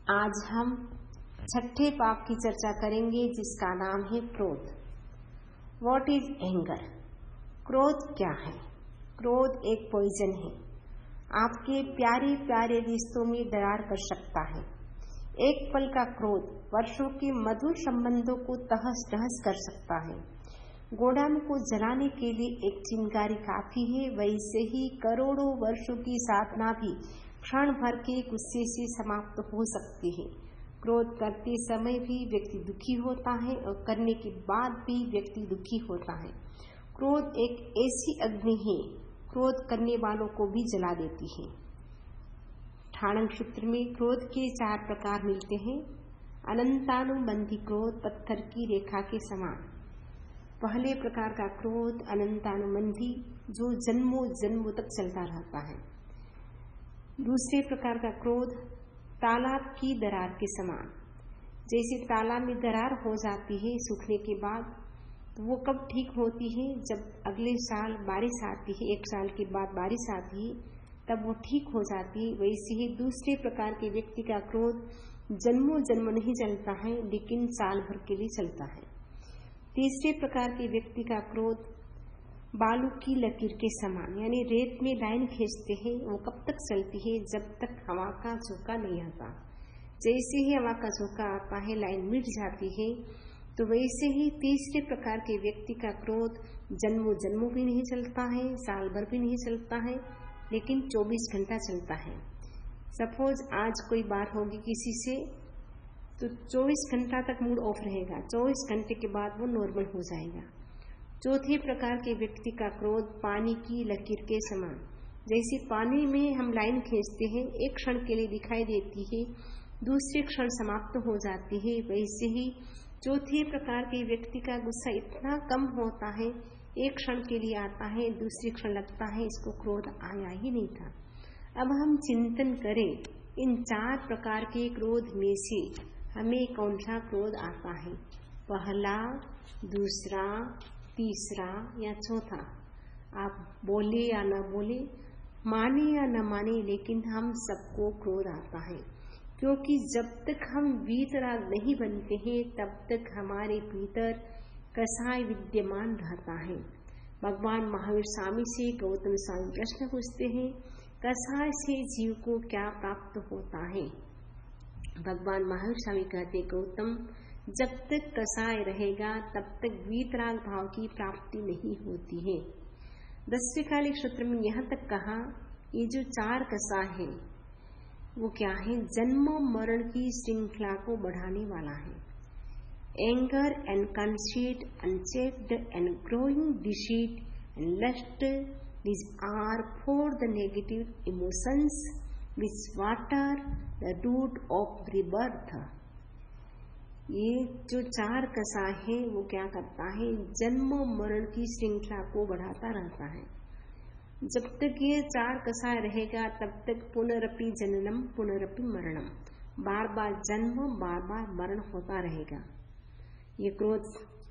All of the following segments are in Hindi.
आज हम छठे पाप की चर्चा करेंगे जिसका नाम है क्रोध। What is anger? क्रोध क्या है? क्रोध एक पॉइजन है। आपके प्यारे प्यारे रिश्तों में दरार कर सकता है। एक पल का क्रोध वर्षों के मधुर संबंधों को तहस नहस कर सकता है। गोदाम को जलाने के लिए एक चिंगारी काफी है, वैसे ही करोड़ों वर्षों की साधना भी क्षण भर के गुस्से से समाप्त हो सकती है। क्रोध करते समय भी व्यक्ति दुखी होता है और करने के बाद भी व्यक्ति दुखी होता है। क्रोध एक ऐसी अग्नि है, क्रोध करने वालों को भी जला देती है। ठाणक सूत्र में क्रोध के 4 प्रकार मिलते हैं। अनंतानुबंधी क्रोध पत्थर की रेखा के समान। पहले प्रकार का क्रोध अनंतानुबंधी, जो जन्मों जन्मों तक चलता रहता है। दूसरे प्रकार का क्रोध तालाब की दरार के समान। जैसे तालाब में दरार हो जाती है सूखने के बाद, तो वो कब ठीक होती है? जब अगले साल बारिश आती है, 1 साल के बाद बारिश आती है, तब वो ठीक हो जाती है। वैसे ही दूसरे प्रकार के व्यक्ति का क्रोध जन्मों जन्म नहीं चलता है, लेकिन साल भर के लिए चलता है। तीसरे प्रकार के व्यक्ति का क्रोध बालू की लकीर के समान, यानी रेत में लाइन खींचते हैं, वो कब तक चलती है? जब तक हवा का झोंका नहीं आता। जैसे ही हवा का झोंका आता है, लाइन मिट जाती है। तो वैसे ही तीसरे प्रकार के व्यक्ति का क्रोध जन्मों जन्मों भी नहीं चलता है, साल भर भी नहीं चलता है, लेकिन 24 घंटा चलता है। सपोज आज कोई बात होगी किसी से, तो 24 घंटा तक मूड ऑफ रहेगा, 24 घंटे के बाद वो नॉर्मल हो जाएगा। चौथे प्रकार के व्यक्ति का क्रोध पानी की लकीर के समान। जैसे पानी में हम लाइन खींचते हैं, एक क्षण के लिए दिखाई देती है, दूसरे क्षण समाप्त हो जाती है। वैसे ही चौथे प्रकार के व्यक्ति का गुस्सा इतना कम होता है, एक क्षण के लिए आता है, दूसरे क्षण लगता है इसको क्रोध आया ही नहीं था। अब हम चिंतन करें, इन 4 प्रकार के क्रोध में से हमें कौन सा क्रोध आता है? पहला, दूसरा, तीसरा या चौथा? आप बोले या न बोले, माने या न माने, लेकिन हम सबको क्रोध आता है। क्योंकि जब तक हम वीतराग नहीं बनते हैं, तब तक हमारे भीतर कसाय विद्यमान रहता है। भगवान महावीर स्वामी से गौतम स्वामी प्रश्न पूछते हैं, कसाय से जीव को क्या प्राप्त होता है? भगवान महावीर स्वामी कहते, गौतम, जब तक कसाय रहेगा तब तक वीतराग भाव की प्राप्ति नहीं होती है। 10वें कालिक सूत्र में यहाँ तक कहा, ये जो 4 कसाय है वो क्या है? जन्म मरण की श्रृंखला को बढ़ाने वाला है। Anger and conceit, unchecked and growing deceit and lust, these are for the negative emotions which water the root of rebirth। ये जो 4 कसाय है वो क्या करता है? जन्म मरण की श्रृंखला को बढ़ाता रहता है। जब तक ये 4 कसाय रहेगा तब तक पुनरपि जननम पुनरपि मरणम, बार बार जन्म बार बार मरण होता रहेगा। ये क्रोध,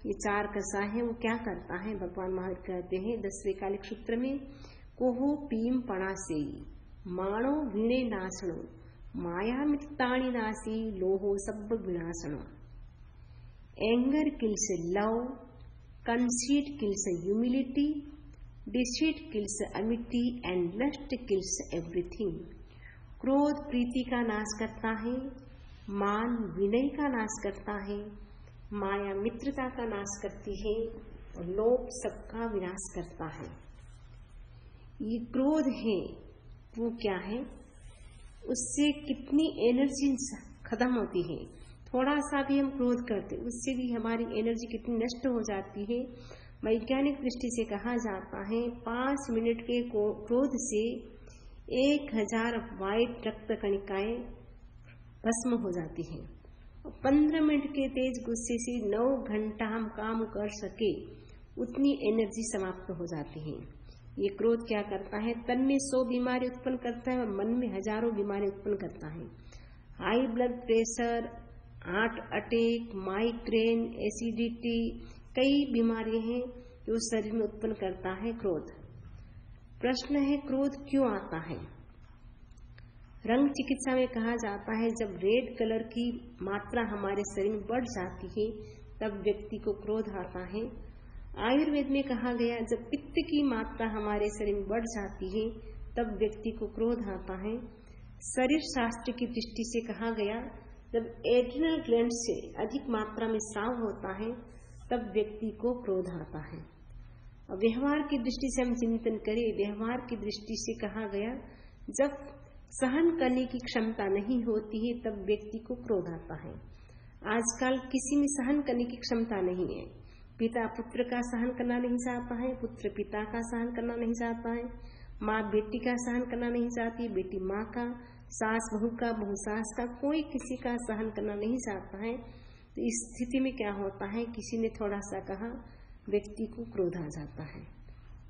ये 4 कसाय है वो क्या करता है? भगवान महावीर कहते हैं 10वें कालिक सूत्र में, कोहो पीम पणासे माणो वीणे नाशनो माया मित्ताणी नासी लोहो सब विनाशनो। Anger kills love, conceit kills humility, deceit kills amity and lust kills everything। क्रोध प्रीति का नाश करता है, मान विनय का नाश करता है, माया मित्रता का नाश करती है और लोभ सबका विनाश करता है। ये क्रोध है वो क्या है? उससे कितनी एनर्जी खत्म होती है। थोड़ा सा भी हम क्रोध करते, उससे भी हमारी एनर्जी कितनी नष्ट हो जाती है। वैज्ञानिक दृष्टि से कहा जाता है 5 मिनट के क्रोध से 1000 व्हाइट रक्त कणिकाएं भस्म हो जाती हैं। 15 मिनट के तेज गुस्से से 9 घंटा हम काम कर सके उतनी एनर्जी समाप्त हो जाती है। ये क्रोध क्या करता है? तन में 100 बीमारी उत्पन्न करता है और मन में हजारों बीमारी उत्पन्न करता है। High blood pressure, heart attack, migraine, acidity, कई बीमारियां हैं जो शरीर में उत्पन्न करता है क्रोध। प्रश्न है, क्रोध क्यों आता है? रंग चिकित्सा में कहा जाता है जब रेड कलर की मात्रा हमारे शरीर में बढ़ जाती है तब व्यक्ति को क्रोध आता है। आयुर्वेद में कहा गया जब पित्त की मात्रा हमारे शरीर में बढ़ जाती है तब व्यक्ति को क्रोध आता है। शरीर शास्त्र की दृष्टि से कहा गया जब एड्रिनल ग्लैंड से अधिक मात्रा में स्राव होता है तब व्यक्ति को क्रोध आता है। और व्यवहार की दृष्टि से हम चिंतन करें, व्यवहार की दृष्टि से कहा गया जब सहन करने की क्षमता नहीं होती है तब व्यक्ति को क्रोध आता है। आजकल किसी में सहन करने की क्षमता नहीं है। पिता पुत्र का सहन करना नहीं चाहता है, पुत्र पिता का सहन करना नहीं चाहता है, माँ बेटी का सहन करना नहीं चाहती, बेटी माँ का, सास बहू का, बहू सास का, कोई किसी का सहन करना नहीं चाहता है। तो इस स्थिति में क्या होता है, किसी ने थोड़ा सा कहा व्यक्ति को क्रोध आ जाता है।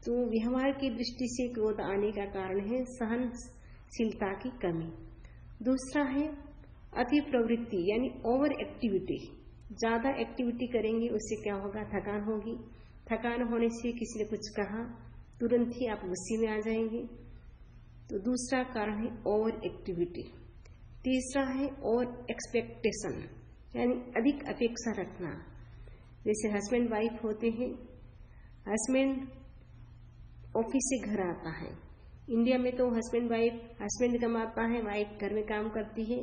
तो व्यवहार की दृष्टि से क्रोध आने का कारण है सहनशीलता की कमी। दूसरा है अति प्रवृत्ति यानी ओवर एक्टिविटी। ज्यादा एक्टिविटी करेंगे उससे क्या होगा, थकान होगी। थकान होने से किसी ने कुछ कहा तुरंत ही आप गुस्से में आ जाएंगे। तो दूसरा कारण है ओवर एक्टिविटी। तीसरा है ओवर एक्सपेक्टेशन यानी अधिक अपेक्षा रखना। जैसे हस्बैंड वाइफ होते हैं, हस्बैंड ऑफिस से घर आता है। इंडिया में तो हस्बैंड कमाता है, वाइफ घर में काम करती है।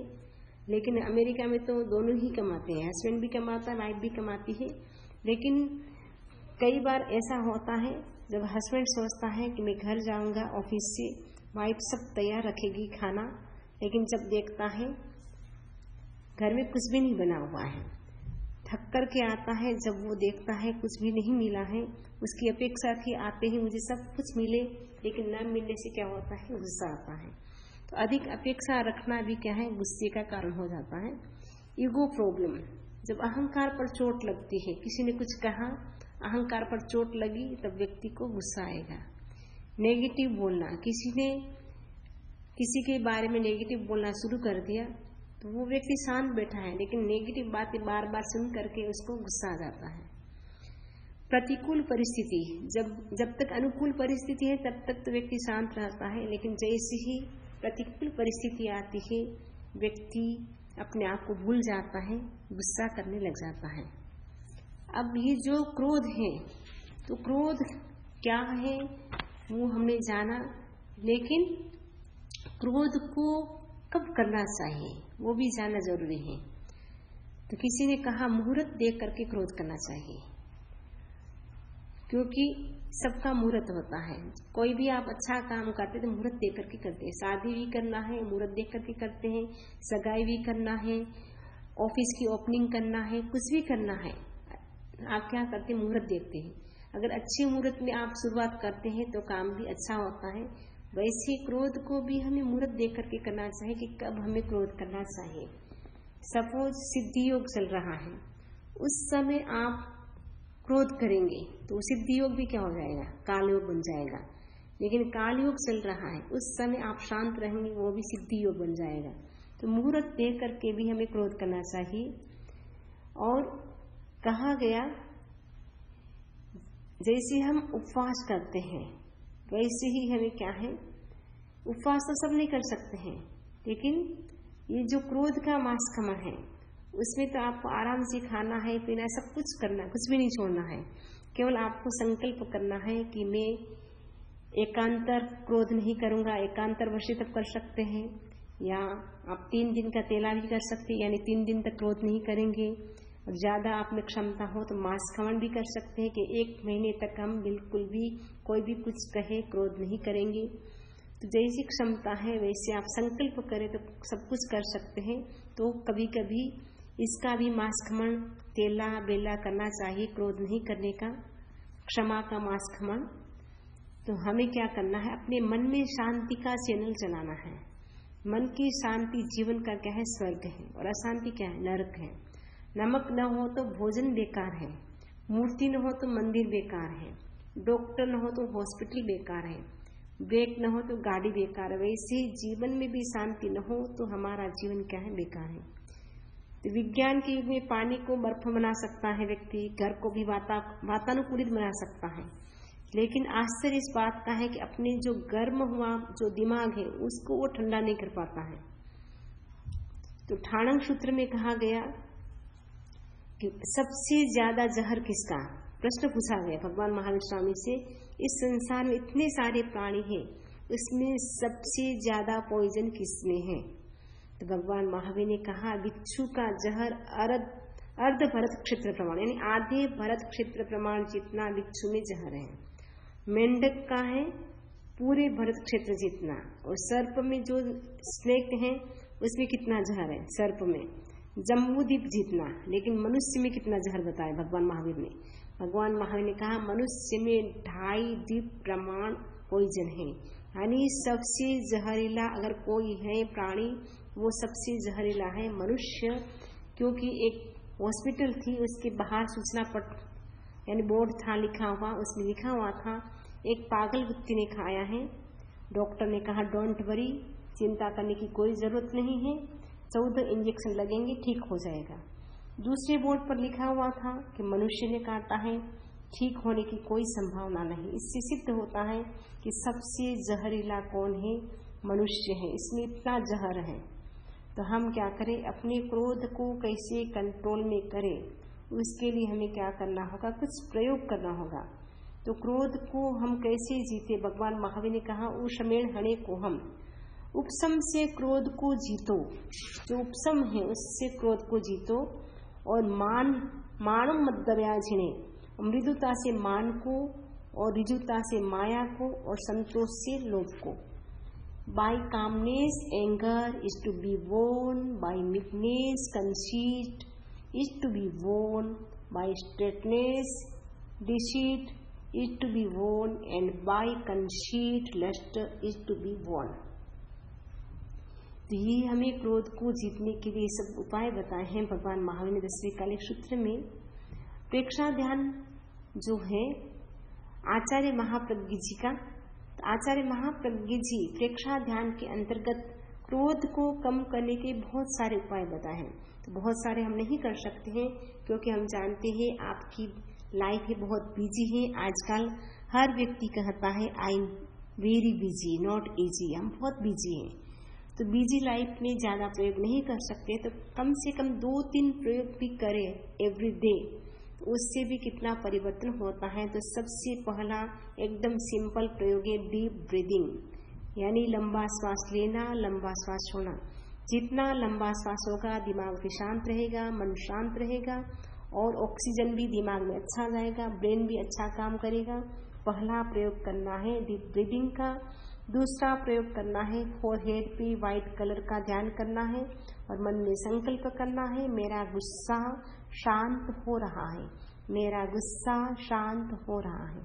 लेकिन अमेरिका में तो दोनों ही कमाते हैं, हस्बैंड भी कमाता है, वाइफ भी कमाती है। लेकिन कई बार ऐसा होता है जब हस्बैंड सोचता है कि मैं घर जाऊंगा ऑफिस से, वाइफ सब तैयार रखेगी खाना, लेकिन जब देखता है घर में कुछ भी नहीं बना हुआ है, थक कर के आता है, जब वो देखता है कुछ भी नहीं मिला है, उसकी अपेक्षा थी आते ही मुझे सब कुछ मिले, लेकिन न मिलने से क्या होता है, गुस्सा आता है। तो अधिक अपेक्षा रखना भी क्या है, गुस्से का कारण हो जाता है। ईगो प्रॉब्लम, जब अहंकार पर चोट लगती है, किसी ने कुछ कहा, अहंकार पर चोट लगी, तब व्यक्ति को गुस्सा आएगा। नेगेटिव बोलना, किसी ने किसी के बारे में नेगेटिव बोलना शुरू कर दिया तो वो व्यक्ति शांत बैठा है, लेकिन नेगेटिव बातें बार बार सुन करके उसको गुस्सा आ जाता है। प्रतिकूल परिस्थिति, जब तक अनुकूल परिस्थिति है तब तक तो व्यक्ति शांत रहता है, लेकिन जैसे ही प्रतिकूल परिस्थिति आती है व्यक्ति अपने आप को भूल जाता है, गुस्सा करने लग जाता है। अब ये जो क्रोध है, तो क्रोध क्या है वो हमने जाना, लेकिन क्रोध को कब करना चाहिए वो भी जानना जरूरी है। तो किसी ने कहा मुहूर्त देख करके क्रोध करना चाहिए, क्योंकि सबका मुहूर्त होता है। कोई भी आप अच्छा काम करते तो मुहूर्त देख करके करते हैं। शादी भी करना है मुहूर्त देख करके करते हैं, सगाई भी करना है, ऑफिस की ओपनिंग करना है, कुछ भी करना है, आप क्या करते हैं, मुहूर्त देखते हैं। अगर अच्छे मुहूर्त में आप शुरुआत करते हैं तो काम भी अच्छा होता है। वैसे क्रोध को भी हमें मुहूर्त देख करके करना चाहिए कि कब हमें क्रोध करना चाहिए। सपोज सिद्धि योग चल रहा है, उस समय आप क्रोध करेंगे तो सिद्धि योग भी क्या हो जाएगा, काल योग बन जाएगा। लेकिन काल योग चल रहा है, उस समय आप शांत रहेंगे, वो भी सिद्धि योग बन जाएगा। तो मुहूर्त देख करके भी हमें क्रोध करना चाहिए। और कहा गया जैसे हम उपवास करते हैं वैसे ही हमें क्या है, उपवास तो सब नहीं कर सकते हैं, लेकिन ये जो क्रोध का मास्कमन है उसमें तो आपको आराम से खाना है, पीना, सब कुछ करना, कुछ भी नहीं छोड़ना है। केवल आपको संकल्प करना है कि मैं एकांतर क्रोध नहीं करूंगा। एकांतर वर्षी तक कर सकते हैं, या आप 3 दिन का तेला भी कर सकते हैं, यानी 3 दिन तक क्रोध नहीं करेंगे। और ज्यादा आप में क्षमता हो तो मास्कमन भी कर सकते हैं कि 1 महीने तक हम बिल्कुल भी कोई भी कुछ कहे क्रोध नहीं करेंगे। तो जैसी क्षमता है वैसे आप संकल्प करें तो सब कुछ कर सकते हैं। तो कभी कभी इसका भी मास्कमन, तेला बेला करना चाहिए, क्रोध नहीं करने का, क्षमा का मास्कमन। तो हमें क्या करना है, अपने मन में शांति का चैनल चलाना है। मन की शांति जीवन का क्या है, स्वर्ग है, और अशांति क्या है, नरक है। नमक न हो तो भोजन बेकार है, मूर्ति न हो तो मंदिर बेकार है, डॉक्टर न हो तो हॉस्पिटल बेकार है, ब्रेक न हो तो गाड़ी बेकार है। वैसे जीवन में भी शांति न हो तो हमारा जीवन क्या है, बेकार है। तो विज्ञान के युग में पानी को बर्फ बना सकता है व्यक्ति, घर को भी वातानुकूलित बना सकता है, लेकिन आश्चर्य इस बात का है कि अपने जो गर्म हुआ जो दिमाग है उसको वो ठंडा नहीं कर पाता है। तो ठाणंग सूत्र में कहा गया कि सबसे ज्यादा जहर किसका, प्रश्न पूछा गया भगवान महावीर स्वामी से। इस संसार में इतने सारे प्राणी हैं, उसमें सबसे ज्यादा पॉइजन किसमें है? तो भगवान महावीर ने कहा बिच्छू का जहर अर्ध भरत क्षेत्र प्रमाण, यानी आधे भरत क्षेत्र प्रमाण जितना बिच्छू में जहर है। मेंढक का है पूरे भरत क्षेत्र जितना, और सर्प में जो स्नेक है उसमें कितना जहर है? सर्प में जम्बूद्वीप जितना। लेकिन मनुष्य में कितना जहर बताया भगवान महावीर ने? भगवान महावीर ने कहा मनुष्य में 2.5 द्वीप प्रमाण पॉइजन है, यानी सबसे जहरीला अगर कोई है प्राणी वो सबसे जहरीला है मनुष्य। क्योंकि एक हॉस्पिटल थी, उसके बाहर सूचना पट यानी बोर्ड था लिखा हुआ, उसमें लिखा हुआ था एक पागल कुत्ते ने खाया है। डॉक्टर ने कहा डोंट वरी, चिंता करने की कोई जरूरत नहीं है, 14 इंजेक्शन लगेंगे ठीक हो जाएगा। दूसरे बोर्ड पर लिखा हुआ था कि मनुष्य ने काटा है, ठीक होने की कोई संभावना नहीं। इससे सिद्ध होता है कि सबसे जहरीला कौन है? मनुष्य है, इसमें इतना जहर है। तो हम क्या करें? अपने क्रोध को कैसे कंट्रोल में करें, उसके लिए हमें क्या करना होगा? कुछ प्रयोग करना होगा। तो क्रोध को हम कैसे जीते? भगवान महावीर ने कहा उषमेण हणे को हम, उपशम से क्रोध को जीतो। जो उपशम है उससे क्रोध को जीतो। और माणम मद्दव्याझिणे, मृदुता से मान को, और ऋजुता से माया को, और संतोष से लोभ को। By calmness, anger is to be won. By meekness, conceit is to be won. By straightness, deceit is to be won. And by conceit, lust is to be won. तो ये हमें क्रोध को जीतने के लिए सब उपाय बताए हैं भगवान महावीर ने 10वें कालिक सूत्र में। प्रेक्षा ध्यान जो है आचार्य महाप्रज्ञ जी का, आचार्य महाप्रज्ञ जी प्रेक्षा ध्यान के अंतर्गत क्रोध को कम करने के बहुत सारे उपाय बताए हैं। तो बहुत सारे हम नहीं कर सकते हैं क्योंकि हम जानते हैं आपकी लाइफ है बहुत बिजी है। आजकल हर व्यक्ति कहता है I am very busy, not easy, हम बहुत बिजी हैं। तो बिजी लाइफ में ज्यादा प्रयोग नहीं कर सकते, तो कम से कम 2-3 प्रयोग भी करें एवरी डे, उससे भी कितना परिवर्तन होता है। तो सबसे पहला एकदम सिंपल प्रयोग है डीप ब्रीदिंग, यानी लंबा श्वास लेना, लंबा श्वास छोड़ना। जितना लंबा श्वास होगा दिमाग भी शांत रहेगा, मन शांत रहेगा, और ऑक्सीजन भी दिमाग में अच्छा जाएगा, ब्रेन भी अच्छा काम करेगा। पहला प्रयोग करना है डीप ब्रीदिंग का। दूसरा प्रयोग करना है फोरहेड पे व्हाइट कलर का ध्यान करना है और मन में संकल्प करना है मेरा गुस्सा शांत हो रहा है, मेरा गुस्सा शांत हो रहा है।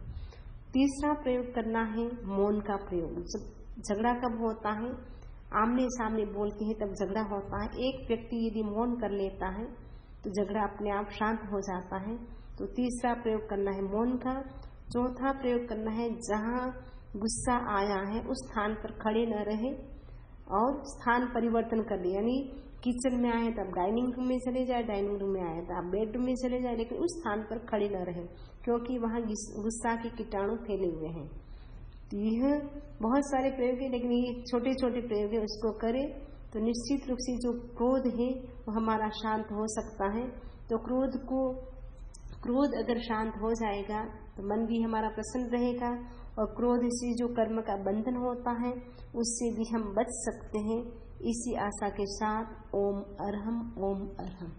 तीसरा प्रयोग करना है मौन का प्रयोग। जब झगड़ा कब होता है, आमने सामने बोलते हैं तब झगड़ा होता है। एक व्यक्ति यदि मौन कर लेता है तो झगड़ा अपने आप शांत हो जाता है। तो तीसरा प्रयोग करना है मौन का। चौथा प्रयोग करना है जहां गुस्सा आया है उस स्थान पर खड़े न रहे और स्थान परिवर्तन कर ले, यानी किचन में आए तो आप डाइनिंग रूम में चले जाए, डाइनिंग रूम में आए तो आप बेडरूम में चले जाए, लेकिन उस स्थान पर खड़े न रहे क्योंकि वहां गुस्सा के कीटाणु फैले हुए हैं। तो यह बहुत सारे प्रयोग है, लेकिन ये छोटे छोटे प्रयोग है, उसको करें तो निश्चित रूप से जो क्रोध है वो हमारा शांत हो सकता है। तो क्रोध अगर शांत हो जाएगा तो मन भी हमारा प्रसन्न रहेगा और क्रोध से जो कर्म का बंधन होता है उससे भी हम बच सकते हैं। इसी आशा के साथ ओम अरहम ओम अरहम।